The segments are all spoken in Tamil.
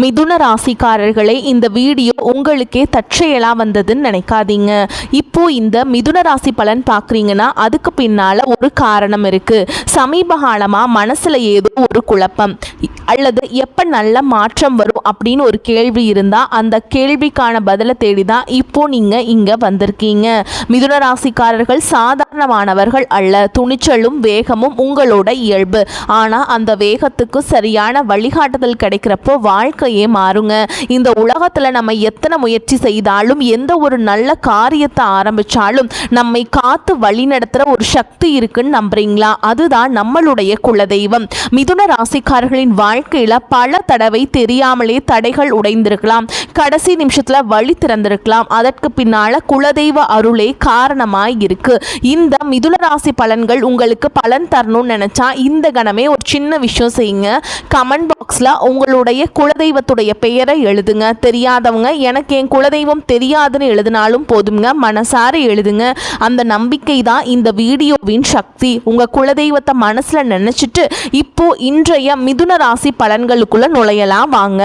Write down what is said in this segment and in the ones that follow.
மிதுன ராசிக்காரர்களே, இந்த வீடியோ உங்களுக்கே தற்செயலா வந்ததுன்னு நினைக்காதீங்க. இப்போ இந்த மிதுன ராசி பலன் பார்க்குறீங்கன்னா அதுக்கு பின்னால ஒரு காரணம் இருக்கு. சமீப காலமா மனசுல ஏதோ ஒரு குழப்பம் அல்லது எப்போ நல்ல மாற்றம் வரும் அப்படின்னு ஒரு கேள்வி இருந்தால் அந்த கேள்விக்கான பதிலை தேடி தான் இப்போ நீங்கள் இங்கே வந்திருக்கீங்க. மிதுன ராசிக்காரர்கள் சாதாரணமானவர்கள் அல்ல. துணிச்சலும் வேகமும் உங்களோட இயல்பு. ஆனால் அந்த வேகத்துக்கு சரியான வழிகாட்டுதல் கிடைக்கிறப்போ வாழ்க்கையே மாறுங்க. இந்த உலகத்தில் நம்ம எத்தனை முயற்சி செய்தாலும் எந்த ஒரு நல்ல காரியத்தை ஆரம்பித்தாலும் நம்மை காத்து வழி நடத்துகிற ஒரு சக்தி இருக்குன்னு நம்புறீங்களா? அதுதான் நம்மளுடைய குலதெய்வம். மிதுன ராசிக்காரர்களின் வாழ்க்கையில் பல தடவை தெரியாமலே தடைகள் உடைந்திருக்கலாம். கடைசி நிமிஷத்தில் வழி திறந்திருக்கலாம். அதற்கு பின்னால குலதெய்வ அருளே காரணமாய் இருக்கு. இந்த மிதுன ராசி பலன்கள் உங்களுக்கு பலன் தரணும்னு நினைச்சா இந்த கணமே ஒரு சின்ன விஷயம் செய்யுங்க. கமெண்ட் பாக்ஸில் உங்களுடைய குலதெய்வத்துடைய பெயரை எழுதுங்க. தெரியாதவங்க எனக்கு என் குலதெய்வம் தெரியாதுன்னு எழுதினாலும் போதுங்க, மனசார எழுதுங்க. அந்த நம்பிக்கை தான் இந்த வீடியோவின் சக்தி. உங்கள் குலதெய்வத்தை மனசில் நினச்சிட்டு இப்போ இன்றைய மிதுன ராசி பலன்களுக்குள்ள நுழையலாம் வாங்க.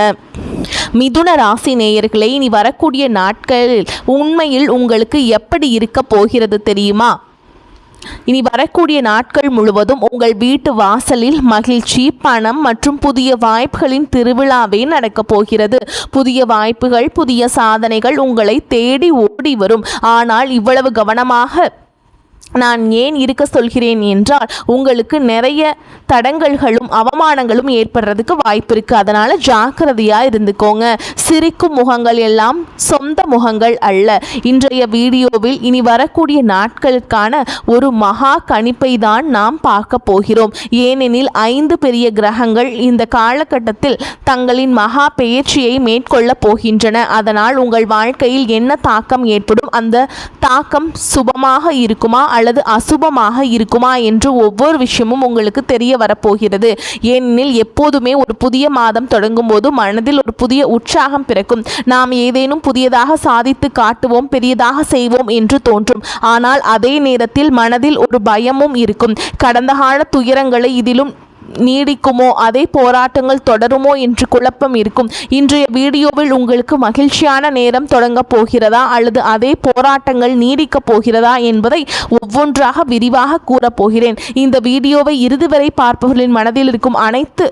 மிதுன ராசி நேயர்களே, இனி வரக்கூடிய நாட்களில் உண்மையில் உங்களுக்கு எப்படி இருக்க போகிறது தெரியுமா? இனி வரக்கூடிய நாட்கள் முழுவதும் உங்கள் வீட்டு வாசலில் மகிழ்ச்சி, பணம் மற்றும் புதிய வாய்ப்புகளின் திருவிழாவே நடக்கப் போகிறது. புதிய வாய்ப்புகள், புதிய சாதனைகள் உங்களை தேடி ஓடி வரும். ஆனால் இவ்வளவு கவனமாக நான் ஏன் இருக்க சொல்கிறேன் என்றால் உங்களுக்கு நிறைய தடங்கல்களும் அவமானங்களும் ஏற்படுறதுக்கு வாய்ப்பு இருக்குது. அதனால் ஜாக்கிரதையாக இருந்துக்கோங்க. சிரிக்கும் முகங்கள் எல்லாம் சொந்த முகங்கள் அல்ல. இன்றைய வீடியோவில் இனி வரக்கூடிய நாட்களுக்கான ஒரு மகா கணிப்பை தான் நாம் பார்க்க போகிறோம். ஏனெனில் 5 பெரிய கிரகங்கள் இந்த காலகட்டத்தில் தங்களின் மகா பெயர்ச்சியை மேற்கொள்ள போகின்றன. அதனால் உங்கள் வாழ்க்கையில் என்ன தாக்கம் ஏற்படும், அந்த தாக்கம் சுபமாக இருக்குமா அல்லது அசுபமாக இருக்குமா என்று ஒவ்வொரு விஷயமும் உங்களுக்கு தெரிய வரப்போகிறது. ஏனெனில் எப்போதுமே ஒரு புதிய மாதம் தொடங்கும் போது மனதில் ஒரு புதிய உற்சாகம் பிறக்கும். நாம் ஏதேனும் புதியதாக சாதித்து காட்டுவோம், பெரியதாக செய்வோம் என்று தோன்றும். ஆனால் அதே நேரத்தில் மனதில் ஒரு பயமும் இருக்கும். கடந்த கால துயரங்களை இதிலும் நீடிக்குமோ, அதே போராட்டங்கள் தொடருமோ என்று குழப்பம் இருக்கும். இன்றைய வீடியோவில் உங்களுக்கு மகிழ்ச்சியான நேரம் தொடங்க போகிறதா அல்லது அதே போராட்டங்கள் நீடிக்க போகிறதா என்பதை ஒவ்வொன்றாக விரிவாக கூறப்போகிறேன். இந்த வீடியோவை இறுதி வரை பார்ப்பவர்களின் மனதில் இருக்கும் அனைத்து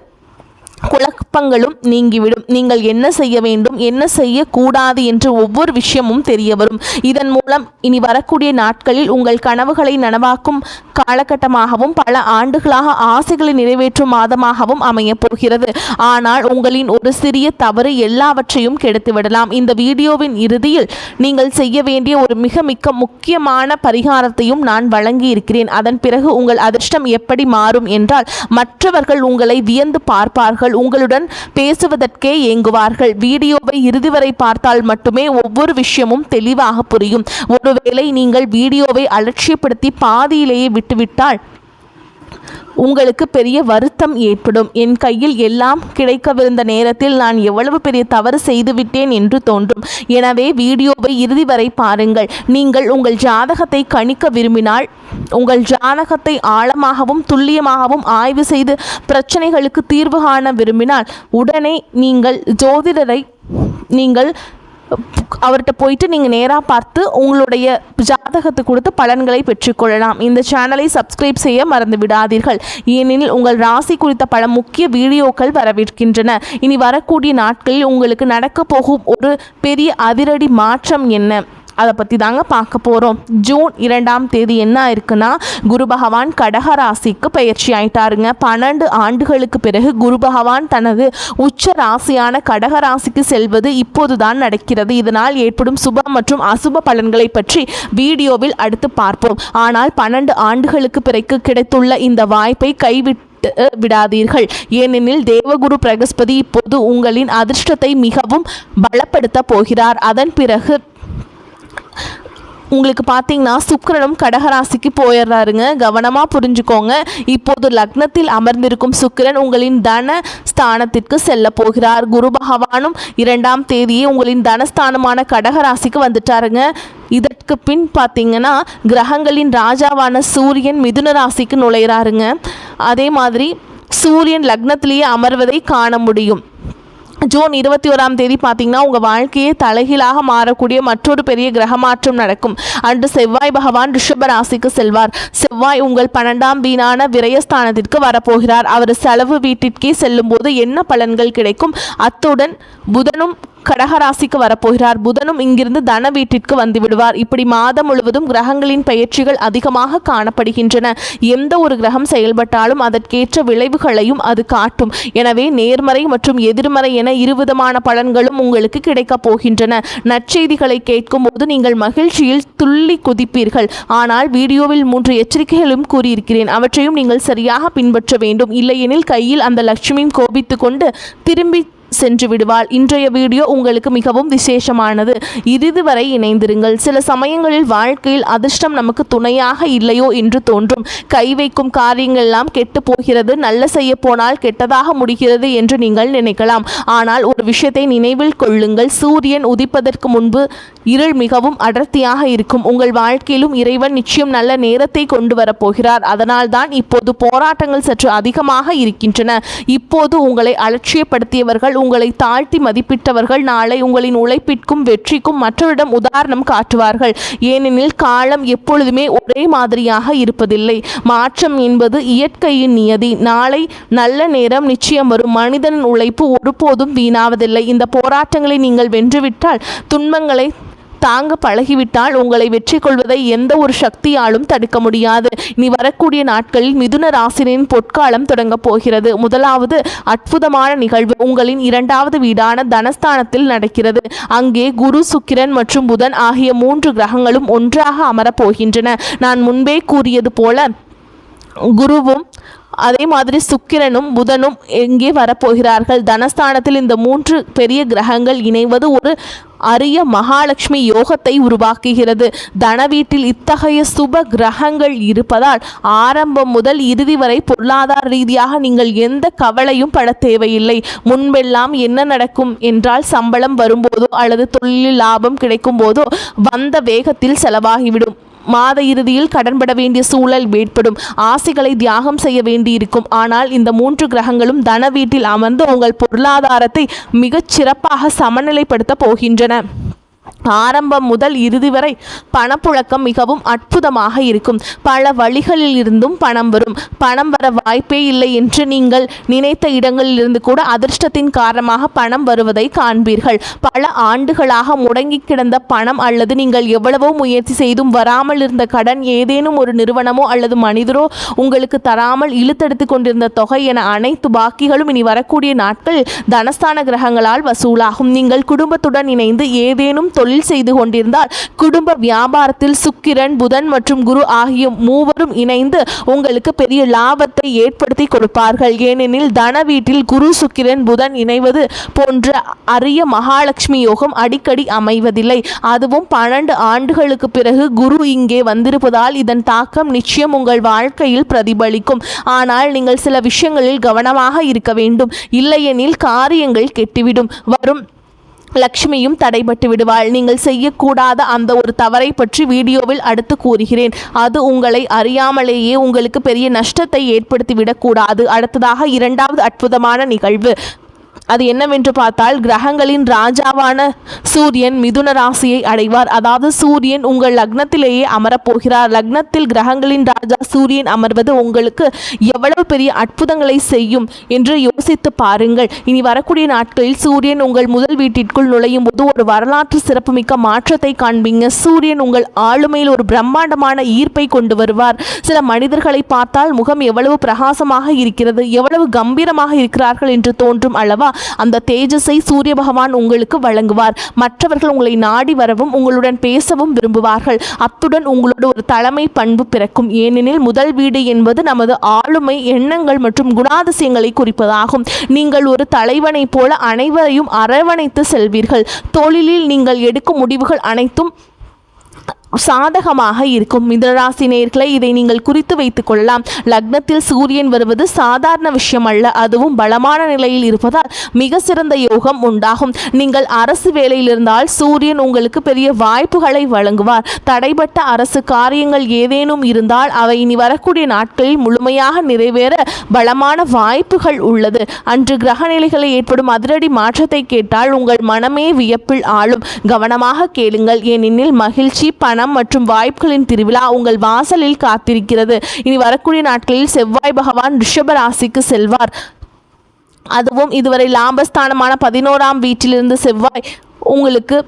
குழப்பங்களும் நீங்கிவிடும். நீங்கள் என்ன செய்ய வேண்டும், என்ன செய்யக்கூடாது என்று ஒவ்வொரு விஷயமும் தெரிய வரும். இதன் மூலம் இனி வரக்கூடிய நாட்களில் உங்கள் கனவுகளை நனவாக்கும் காலகட்டமாகவும் பல ஆண்டுகளாக ஆசைகளை நிறைவேற்றும் மாதமாகவும் அமையப் போகிறது. ஆனால் உங்களின் ஒரு சிறிய தவறு எல்லாவற்றையும் கெடுத்துவிடலாம். இந்த வீடியோவின் இறுதியில் நீங்கள் செய்ய வேண்டிய ஒரு மிக முக்கியமான பரிகாரத்தையும் நான் வழங்கி இருக்கிறேன். அதன் பிறகு உங்கள் அதிர்ஷ்டம் எப்படி மாறும் என்றால் மற்றவர்கள் உங்களை வியந்து பார்ப்பார்கள், உங்களுடன் பேசுவதற்கே ஏங்குவார்கள். வீடியோவை இறுதி வரை பார்த்தால் மட்டுமே ஒவ்வொரு விஷயமும் தெளிவாக புரியும். ஒருவேளை நீங்கள் வீடியோவை அலட்சியப்படுத்தி பாதியிலேயே விட்டுவிட்டால் உங்களுக்கு பெரிய வருத்தம் ஏற்படும். என் கையில் எல்லாம் கிடைக்கவிருந்த நேரத்தில் நான் எவ்வளவு பெரிய தவறு செய்துவிட்டேன் என்று தோன்றும். எனவே வீடியோவை இறுதி வரை பாருங்கள். நீங்கள் உங்கள் ஜாதகத்தை கணிக்க விரும்பினால், உங்கள் ஜாதகத்தை ஆழமாகவும் துல்லியமாகவும் ஆய்வு செய்து பிரச்சனைகளுக்கு தீர்வு காண விரும்பினால் உடனே நீங்கள் ஜோதிடரை அவர்கிட்ட போயிட்டு நீங்கள் நேராக பார்த்து உங்களுடைய ஜாதகத்தை கொடுத்து பலன்களை பெற்றுக்கொள்ளலாம். இந்த சேனலை சப்ஸ்கிரைப் செய்ய மறந்து விடாதீர்கள். ஏனெனில் உங்கள் ராசி குறித்த பல முக்கிய வீடியோக்கள் வரவிருக்கின்றன. இனி வரக்கூடிய நாட்களில் உங்களுக்கு நடக்க போகும் ஒரு பெரிய அதிரடி மாற்றம் என்ன, அதை பற்றி தாங்க பார்க்க போகிறோம். ஜூன் 2ஆம் தேதி என்ன இருக்குன்னா, குரு பகவான் கடக ராசிக்கு பயிற்சி ஆயிட்டாருங்க. 12 ஆண்டுகளுக்கு பிறகு குரு பகவான் தனது உச்ச ராசியான கடக ராசிக்கு செல்வது இப்போதுதான் நடக்கிறது. இதனால் ஏற்படும் சுப மற்றும் அசுப பலன்களை பற்றி வீடியோவில் அடுத்து பார்ப்போம். ஆனால் 12 ஆண்டுகளுக்கு பிறகு கிடைத்துள்ள இந்த வாய்ப்பை கைவிட்டு விடாதீர்கள். ஏனெனில் தேவகுரு பிரகஸ்பதி இப்போது உங்களின் அதிர்ஷ்டத்தை மிகவும் பலப்படுத்த போகிறார். அதன் பிறகு உங்களுக்கு பார்த்தீங்கன்னா சுக்கிரனும் கடகராசிக்கு போயிடுறாருங்க. கவனமாக புரிஞ்சுக்கோங்க. இப்போது லக்னத்தில் அமர்ந்திருக்கும் சுக்கிரன் உங்களின் தன ஸ்தானத்திற்கு செல்ல போகிறார். குரு பகவானும் 2ஆம் தேதியே உங்களின் தனஸ்தானமான கடகராசிக்கு வந்துட்டாருங்க. இதற்கு பின் பார்த்தீங்கன்னா கிரகங்களின் ராஜாவான சூரியன் மிதுன ராசிக்கு நுழைகிறாருங்க. அதே மாதிரி சூரியன் லக்னத்திலேயே அமர்வதை காண முடியும். ஜூன் 21ஆம் தேதி பார்த்தீங்கன்னா உங்கள் வாழ்க்கையே தலைகீழாக மாறக்கூடிய மற்றொரு பெரிய கிரக மாற்றம் நடக்கும். அன்று செவ்வாய் பகவான் ரிஷப ராசிக்கு செல்வார். செவ்வாய் உங்கள் 12ஆம் வீணான விரயஸ்தானத்திற்கு வரப்போகிறார். அவர் செலவு வீட்டிற்கே செல்லும் போது என்ன பலன்கள் கிடைக்கும்? அத்துடன் புதனும் கடகராசிக்கு வரப்போகிறார். புதனும் இங்கிருந்து தன வீட்டிற்கு வந்து விடுவார். இப்படி மாதம் முழுவதும் கிரகங்களின் பெயர்ச்சிகள் அதிகமாக காணப்படுகின்றன. எந்த ஒரு கிரகம் செயல்பட்டாலும் அதற்கேற்ற விளைவுகளையும் அது காட்டும். எனவே நேர்மறை மற்றும் எதிர்மறை என இருவிதமான பலன்களும் உங்களுக்கு கிடைக்கப் போகின்றன. நற்செய்திகளை கேட்கும் போது நீங்கள் மகிழ்ச்சியில் துள்ளி குதிப்பீர்கள். ஆனால் வீடியோவில் 3 எச்சரிக்கைகளும் கூறியிருக்கிறேன். அவற்றையும் நீங்கள் சரியாக பின்பற்ற வேண்டும். இல்லையெனில் கையில் அந்த லட்சுமியும் கோபித்து கொண்டு திரும்பி சென்று விடுவாள். இன்றைய வீடியோ உங்களுக்கு மிகவும் விசேஷமானது. இறுதி வரை இணைந்திருங்கள். சில சமயங்களில் வாழ்க்கையில் அதிர்ஷ்டம் நமக்கு துணையாக இல்லையோ என்று தோன்றும். கை வைக்கும் காரியங்கள் எல்லாம் கெட்டு போகிறது, நல்ல செய்ய போனால் கெட்டதாக முடிகிறது என்று நீங்கள் நினைக்கலாம். ஆனால் ஒரு விஷயத்தை நினைவில் கொள்ளுங்கள். சூரியன் உதிப்பதற்கு முன்பு இருள் மிகவும் அடர்த்தியாக இருக்கும். உங்கள் வாழ்க்கையிலும் இறைவன் நிச்சயம் நல்ல நேரத்தை கொண்டு வரப்போகிறார். அதனால்தான் இப்போது போராட்டங்கள் சற்று அதிகமாக இருக்கின்றன. இப்போது உங்களை அலட்சியப்படுத்தியவர்கள், உங்களை தாழ்த்தி மதிப்பிட்டவர்கள் நாளை உங்களின் உழைப்பிற்கும் வெற்றிக்கும் மற்றவரிடம் உதாரணம் காட்டுவார்கள். ஏனெனில் காலம் எப்பொழுதுமே ஒரே மாதிரியாக இருப்பதில்லை. மாற்றம் என்பது இயற்கையின் நியதி. நாளை நல்ல நேரம் நிச்சயம் வரும். மனிதனின் உழைப்பு ஒருபோதும் வீணாவதில்லை. இந்த போராட்டங்களை நீங்கள் வென்றுவிட்டால், துன்பங்களை தாங்க பழகிவிட்டால் உங்களை வெற்றி கொள்வதை எந்த ஒரு சக்தியாலும் தடுக்க முடியாது. இனி வரக்கூடிய நாட்களில் மிதுன ராசினின் பொற்காலம் தொடங்கப் போகிறது. முதலாவது அற்புதமான நிகழ்வு உங்களின் 2வது வீடான தனஸ்தானத்தில் நடக்கிறது. அங்கே குரு, சுக்கிரன் மற்றும் புதன் ஆகிய 3 கிரகங்களும் ஒன்றாக அமரப் போகின்றன. நான் முன்பே கூறியது போல குருவும் அதே மாதிரி சுக்கிரனும் புதனும் எங்கே வரப்போகிறார்கள். தனஸ்தானத்தில் இந்த 3 பெரிய கிரகங்கள் இணைவது ஒரு அரிய மகாலட்சுமி யோகத்தை உருவாக்குகிறது. தன வீட்டில் இத்தகைய சுப கிரகங்கள் இருப்பதால் ஆரம்பம் முதல் இறுதி வரை பொருளாதார ரீதியாக நீங்கள் எந்த கவலையும் பட தேவையில்லை. முன்பெல்லாம் என்ன நடக்கும் என்றால், சம்பளம் வரும்போதோ அல்லது தொழிலில் லாபம் கிடைக்கும் போதோ வந்த வேகத்தில் செலவாகிவிடும். மாத இறுதியில் கடன்பட வேண்டிய சூழல் ஏற்படும். ஆசைகளை தியாகம் செய்ய வேண்டியிருக்கும். ஆனால் இந்த 3 கிரகங்களும் தன வீட்டில் அமர்ந்து உங்கள் பொருளாதாரத்தை மிகச் சிறப்பாக சமநிலைப்படுத்த போகின்றன. ஆரம்பம் முதல் இறுதி வரை பணப்புழக்கம் மிகவும் அற்புதமாக இருக்கும். பல வழிகளில் இருந்தும் பணம் வரும். பணம் வர வாய்ப்பே இல்லை என்று நீங்கள் நினைத்த இடங்களிலிருந்து கூட அதிர்ஷ்டத்தின் காரணமாக பணம் வருவதை காண்பீர்கள். பல ஆண்டுகளாக முடங்கி கிடந்த பணம் அல்லது நீங்கள் எவ்வளவோ முயற்சி செய்தும் வராமல் இருந்த கடன், ஏதேனும் ஒரு நிறுவனமோ அல்லது மனிதரோ உங்களுக்கு தராமல் இழுத்தெடுத்து கொண்டிருந்த தொகை என அனைத்து பாக்கிகளும் இனி வரக்கூடிய நாட்கள் தனஸ்தான கிரகங்களால் வசூலாகும். நீங்கள் குடும்பத்துடன் இணைந்து ஏதேனும் தொழில் செய்து கொண்டிருந்தால் குடும்ப வியாபாரத்தில் சுக்கிரன், புதன் மற்றும் குரு ஆகிய 3வரும் இணைந்து உங்களுக்கு பெரிய லாபத்தை ஏற்படுத்தி கொடுப்பார்கள். ஏனெனில் தன வீட்டில் குரு, சுக்கிரன், புதன் இணைவது போன்ற அரிய மகாலட்சுமி யோகம் அடிக்கடி அமைவதில்லை. அதுவும் 12 ஆண்டுகளுக்கு பிறகு குரு இங்கே வந்திருப்பதால் இதன் தாக்கம் நிச்சயம் உங்கள் வாழ்க்கையில் பிரதிபலிக்கும். ஆனால் நீங்கள் சில விஷயங்களில் கவனமாக இருக்க வேண்டும். இல்லையெனில் காரியங்கள் கெட்டுவிடும். வரும் லக்ஷ்மியும் தடைபட்டு விடுவாள். நீங்கள் செய்யக்கூடாத அந்த ஒரு தவறை பற்றி வீடியோவில் அடுத்து கூறுகிறேன். அது உங்களை அறியாமலேயே உங்களுக்கு பெரிய நஷ்டத்தை ஏற்படுத்திவிடக்கூடாது. அடுத்ததாக 2வது அற்புதமான நிகழ்வு. அது என்னவென்று பார்த்தால், கிரகங்களின் ராஜாவான சூரியன் மிதுன ராசியை அடைவார். அதாவது சூரியன் உங்கள் லக்னத்திலேயே அமரப்போகிறார். லக்னத்தில் கிரகங்களின் ராஜா சூரியன் அமர்வது உங்களுக்கு எவ்வளவு பெரிய அற்புதங்களை செய்யும் என்று யோசித்து பாருங்கள். இனி வரக்கூடிய நாட்களில் சூரியன் உங்கள் முதல் வீட்டிற்குள் நுழையும் போது ஒரு வரலாற்று சிறப்புமிக்க மாற்றத்தை காண்பீங்க. சூரியன் உங்கள் ஆளுமையில் ஒரு பிரம்மாண்டமான ஈர்ப்பை கொண்டு வருவார். சில மனிதர்களை பார்த்தால் முகம் எவ்வளவு பிரகாசமாக இருக்கிறது, எவ்வளவு கம்பீரமாக இருக்கிறார்கள் என்று தோன்றும் அல்லவா? அந்த தேஜஸை சூரிய பகவான் உங்களுக்கு வழங்குவார். மற்றவர்கள் உங்களை நாடி வரவும் உங்களுடன் பேசவும் விரும்புவார்கள். அத்துடன் உங்களோட ஒரு தலைமை பண்பு பிறக்கும். ஏனெனில் முதல் வீடு என்பது நமது ஆளுமை, எண்ணங்கள் மற்றும் குணாதிசயங்களை குறிப்பதாகும். நீங்கள் ஒரு தலைவனை போல அனைவரையும் அரவணைத்து செல்வீர்கள். தொழிலில் நீங்கள் எடுக்கும் முடிவுகள் அனைத்தும் சாதகமாக இருக்கும். மிதுனராசி நேயர்களே, இதை நீங்கள் குறித்து வைத்துக் கொள்ளலாம். லக்னத்தில் சூரியன் வருவது சாதாரண விஷயம் அல்ல. அதுவும் பலமான நிலையில் இருப்பதால் மிக சிறந்த யோகம் உண்டாகும். நீங்கள் அரசு வேலையில் இருந்தால் சூரியன் உங்களுக்கு பெரிய வாய்ப்புகளை வழங்குவார். தடைபட்ட அரசு காரியங்கள் ஏதேனும் இருந்தால் அவை இனி வரக்கூடிய நாட்களில் முழுமையாக நிறைவேற பலமான வாய்ப்புகள் உள்ளது. அன்று கிரகநிலைகளை ஏற்படும் அதிரடி மாற்றத்தை கேட்டால் உங்கள் மனமே வியப்பில் ஆளும். கவனமாக கேளுங்கள், ஏனெனில் மகிழ்ச்சி, பணம் மற்றும் வாய்ப்புகளின் திருவிழா உங்கள் வாசலில் காத்திருக்கிறது. இனி வரக்கூடிய நாட்களில் செவ்வாய் பகவான் ரிஷப ராசிக்கு செல்வார். அதுவும் இதுவரை லாபஸ்தானமான 11ஆம் வீட்டிலிருந்து செவ்வாய் உங்களுக்கு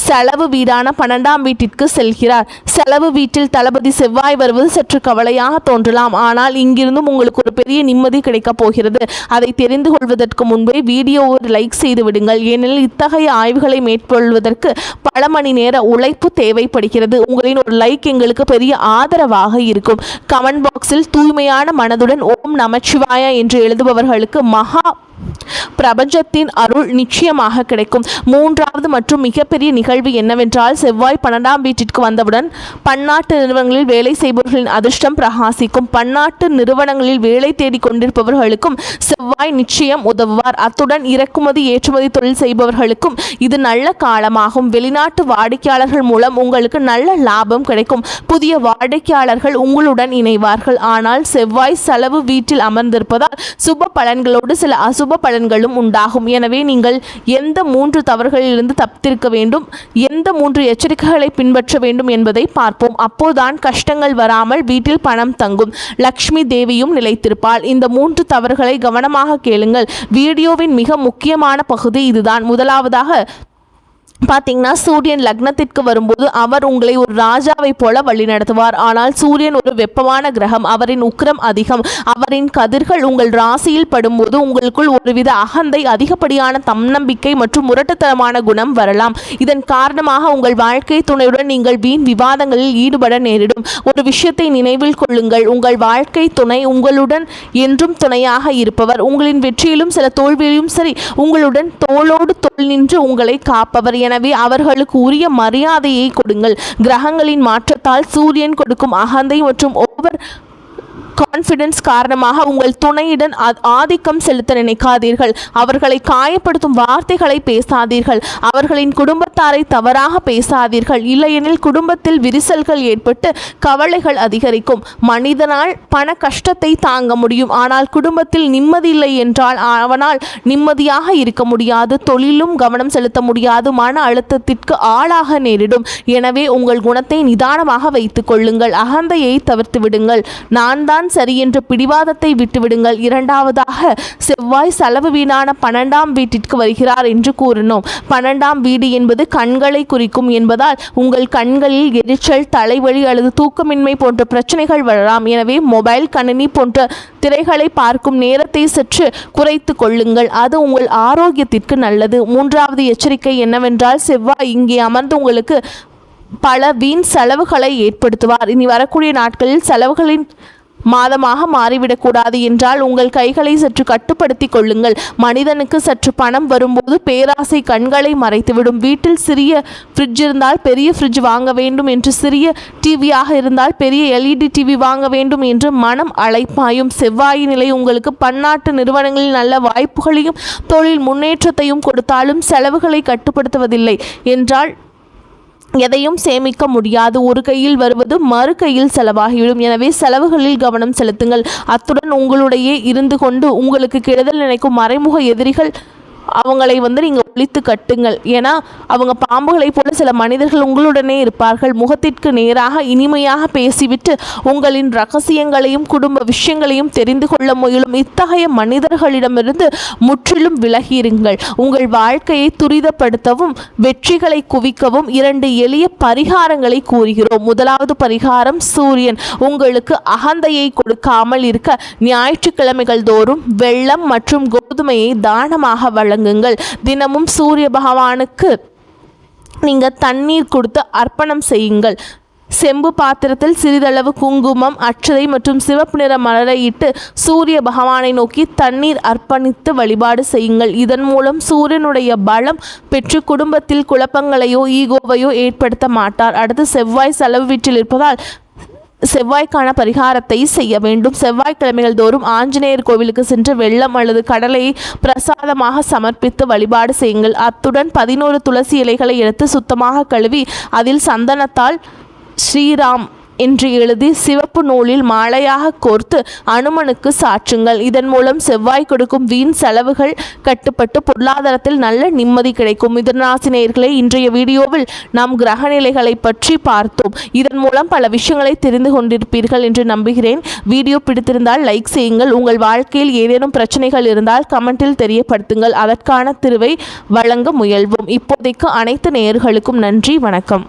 செலவு வீடான 12ஆம் வீட்டிற்கு செல்கிறார். செலவு வீட்டில் தளபதி செவ்வாய் வருவது சற்று கவலையாக தோன்றலாம். ஆனால் இங்கிருந்தும் உங்களுக்கு ஒரு பெரிய நிம்மதி கிடைக்கப் போகிறது. அதை தெரிந்து கொள்வதற்கு முன்பே வீடியோவை லைக் செய்து விடுங்கள். ஏனெனில் இத்தகைய ஆய்வுகளை மேற்கொள்வதற்கு பல மணி நேர உழைப்பு தேவைப்படுகிறது. உங்களின் ஒரு லைக் எங்களுக்கு பெரிய ஆதரவாக இருக்கும். கமெண்ட் பாக்ஸில் தூய்மையான மனதுடன் ஓம் நமச்சிவாய என்று எழுதுபவர்களுக்கு மகா பிரபஞ்சத்தின் அருள் நிச்சயமாக கிடைக்கும். மூன்றாவது மற்றும் மிகப்பெரிய நிகழ்வு என்னவென்றால், செவ்வாய் 12ஆம் வீட்டிற்கு வந்தவுடன் பன்னாட்டு நிறுவனங்களில் வேலை செய்பவர்களின் அதிர்ஷ்டம் பிரகாசிக்கும். பன்னாட்டு நிறுவனங்களில் வேலை தேடிக் கொண்டிருப்பவர்களுக்கும் செவ்வாய் நிச்சயம் உதவுவார். அத்துடன் இறக்குமதி ஏற்றுமதி தொழில் செய்பவர்களுக்கும் இது நல்ல காலமாகும். வெளிநாட்டு வாடிக்கையாளர்கள் மூலம் உங்களுக்கு நல்ல லாபம் கிடைக்கும். புதிய வாடிக்கையாளர்கள் உங்களுடன் இணைவார்கள். ஆனால் செவ்வாய் செலவு வீட்டில் அமர்ந்திருப்பதால் சுப பலன்களோடு சில அசுப பலன்களும் உண்டாகும். எனவே நீங்கள் எந்த 3 தவறுகளிலிருந்து தப்பித்திருக்க வேண்டும், எந்த 3 எச்சரிக்கைகளை பின்பற்ற வேண்டும் என்பதை பார்ப்போம். அப்போதுதான் கஷ்டங்கள் வராமல் வீட்டில் பணம் தங்கும், லக்ஷ்மி தேவியும் நிலைத்திருப்பாள். இந்த 3 தவறுகளை கவனமாக கேளுங்கள். வீடியோவின் மிக முக்கியமான பகுதி இதுதான். முதலாவதாக பார்த்தீங்கன்னா, சூரியன் லக்னத்திற்கு வரும்போது அவர் உங்களை ஒரு ராஜாவை போல வழிநடத்துவார். ஆனால் சூரியன் ஒரு வெப்பமான கிரகம். அவரின் உக்கிரம் அதிகம். அவரின் கதிர்கள் உங்கள் ராசியில் படும்போது உங்களுக்குள் ஒருவித அகந்தை, அதிகப்படியான தன்னம்பிக்கை மற்றும் முரட்டுத்தனமான குணம் வரலாம். இதன் காரணமாக உங்கள் வாழ்க்கை துணையுடன் நீங்கள் வீண் விவாதங்களில் ஈடுபட நேரிடும். ஒரு விஷயத்தை நினைவில் கொள்ளுங்கள், உங்கள் வாழ்க்கை துணை உங்களுடன் என்றும் துணையாக இருப்பவர். உங்களின் வெற்றியிலும் சில தோல்வியிலும் சரி உங்களுடன் தோளோடு தோள் நின்று உங்களை காப்பவர். எனவே அவர்களுக்கு உரிய மரியாதையை கொடுங்கள். கிரகங்களின் மாற்றத்தால் சூரியன் கொடுக்கும் அகந்தை மற்றும் ஓவர் கான்ஃபிடன்ஸ் காரணமாக உங்கள் துணையுடன் ஆதிக்கம் செலுத்த நினைக்காதீர்கள். அவர்களை காயப்படுத்தும் வார்த்தைகளை பேசாதீர்கள். அவர்களின் குடும்பத்தாரை தவறாக பேசாதீர்கள். இல்லையெனில் குடும்பத்தில் விரிசல்கள் ஏற்பட்டு கவலைகள் அதிகரிக்கும். மனிதனால் பண கஷ்டத்தை தாங்க முடியும், ஆனால் குடும்பத்தில் நிம்மதி இல்லை என்றால் அவனால் நிம்மதியாக இருக்க முடியாது. தொழிலும் கவனம் செலுத்த முடியாது. மன அழுத்தத்திற்கு ஆளாக நேரிடும். எனவே உங்கள் குணத்தை நிதானமாக வைத்துக் கொள்ளுங்கள். அகந்தையை தவிர்த்து விடுங்கள். நான் தான் சரி என்ற பிடிவாதத்தை விட்டுவிடுங்கள். இரண்டாவதாக, செவ்வாய் செலவு வீடான 12ஆம் வீட்டிற்கு வருகிறார் என்று கூறினோம். 12ஆம் வீடு என்பது கண்களை குறிக்கும் என்பதால் உங்கள் கண்களில் எரிச்சல், தலைவலி அல்லது தூக்கமின்மை போன்ற பிரச்சனைகள் வரலாம். எனவே மொபைல், கணினி போன்ற திரைகளை பார்க்கும் நேரத்தை சற்று குறைத்து கொள்ளுங்கள். அது உங்கள் ஆரோக்கியத்திற்கு நல்லது. மூன்றாவது எச்சரிக்கை என்னவென்றால், செவ்வாய் இங்கே அமர்ந்து உங்களுக்கு பல வீண் செலவுகளை ஏற்படுத்துவார். இனி வரக்கூடிய நாட்களில் செலவுகளின் மாதமாக மாறிவிடக்கூடாது என்றால் உங்கள் கைகளை சற்று கட்டுப்படுத்தி கொள்ளுங்கள். மனிதனுக்கு சற்று பணம் வரும்போது பேராசை கண்களை மறைத்துவிடும். வீட்டில் சிறிய ஃப்ரிட்ஜ் இருந்தால் பெரிய ஃப்ரிட்ஜ் வாங்க வேண்டும் என்று, சிறிய டிவியாக இருந்தால் பெரிய LED டிவி வாங்க வேண்டும் என்று மனம் அலைப்பாயும். செவ்வாயின் நிலை உங்களுக்கு பன்னாட்டு நிறுவனங்களில் நல்ல வாய்ப்புகளையும் தொழில் முன்னேற்றத்தையும் கொடுத்தாலும் செலவுகளை கட்டுப்படுத்துவதில்லை என்றால் எதையும் சேமிக்க முடியாது. ஒரு கையில் வருவது மறு கையில் செலவாகிவிடும். எனவே செலவுகளில் கவனம் செலுத்துங்கள். அத்துடன் உங்களுடைய இருந்து கொண்டு உங்களுக்கு கெடுதல் நினைக்கும் மறைமுக எதிரிகள் அவங்களை நீங்கள் ஒழித்து கட்டுங்கள். ஏன்னா அவங்க பாம்புகளை போல சில மனிதர்கள் உங்களுடனே இருப்பார்கள். முகத்திற்கு நேராக இனிமையாக பேசிவிட்டு உங்களின் ரகசியங்களையும் குடும்ப விஷயங்களையும் தெரிந்து கொள்ள முயலும் இத்தகைய மனிதர்களிடமிருந்து முற்றிலும் விலகியிருங்கள். உங்கள் வாழ்க்கையை துரிதப்படுத்தவும் வெற்றிகளை குவிக்கவும் 2 எளிய பரிகாரங்களை கூறுகிறோம். முதலாவது பரிகாரம், சூரியன் உங்களுக்கு அகந்தையை கொடுக்காமல் இருக்க ஞாயிற்றுக்கிழமைகள் தோறும் வெல்லம் மற்றும் கோதுமையை தானமாக வழங்குங்கள். தினமும் சூரிய பகவானுக்கு நீங்கள் தண்ணீர் கொடுத்து அர்ப்பணம் செய்யுங்கள். செம்பு பாத்திரத்தில் சிறிதளவு குங்குமம், அட்சதை மற்றும் சிவப்பு நிற மலரை இட்டு சூரிய பகவானை நோக்கி தண்ணீர் அர்ப்பணித்து வழிபாடு செய்யுங்கள். இதன் மூலம் சூரியனுடைய பலம் பெற்று குடும்பத்தில் குழப்பங்களையோ ஈகோவையோ ஏற்படுத்த மாட்டார். அடுத்து செவ்வாய் செலவு வீட்டில் இருப்பதால் செவ்வாய்க்கான பரிகாரத்தை செய்ய வேண்டும். செவ்வாய்க்கிழமைகள் தோறும் ஆஞ்சநேயர் கோவிலுக்கு சென்று வெள்ளம் அல்லது கடலையை பிரசாதமாக சமர்ப்பித்து வழிபாடு செய்யுங்கள். அத்துடன் 11 துளசி இலைகளை எடுத்து சுத்தமாக கழுவி அதில் சந்தனத்தால் ஸ்ரீராம் என்று எழுதி சிவப்பு நூலில் மாலையாக கோர்த்து அனுமனுக்கு சாற்றுங்கள். இதன் மூலம் செவ்வாய் கொடுக்கும் வீண் செலவுகள் கட்டுப்பட்டு பொருளாதாரத்தில் நல்ல நிம்மதி கிடைக்கும். மிதுனராசி நேயர்களே, இன்றைய வீடியோவில் நாம் கிரக நிலைகளை பற்றி பார்த்தோம். இதன் மூலம் பல விஷயங்களை தெரிந்து கொண்டிருப்பீர்கள் என்று நம்புகிறேன். வீடியோ பிடித்திருந்தால் லைக் செய்யுங்கள். உங்கள் வாழ்க்கையில் ஏதேனும் பிரச்சனைகள் இருந்தால் கமெண்டில் தெரியப்படுத்துங்கள். அதற்கான தீர்வை வழங்க முயல்வோம். இப்போதைக்கு அனைத்து நேயர்களுக்கும் நன்றி, வணக்கம்.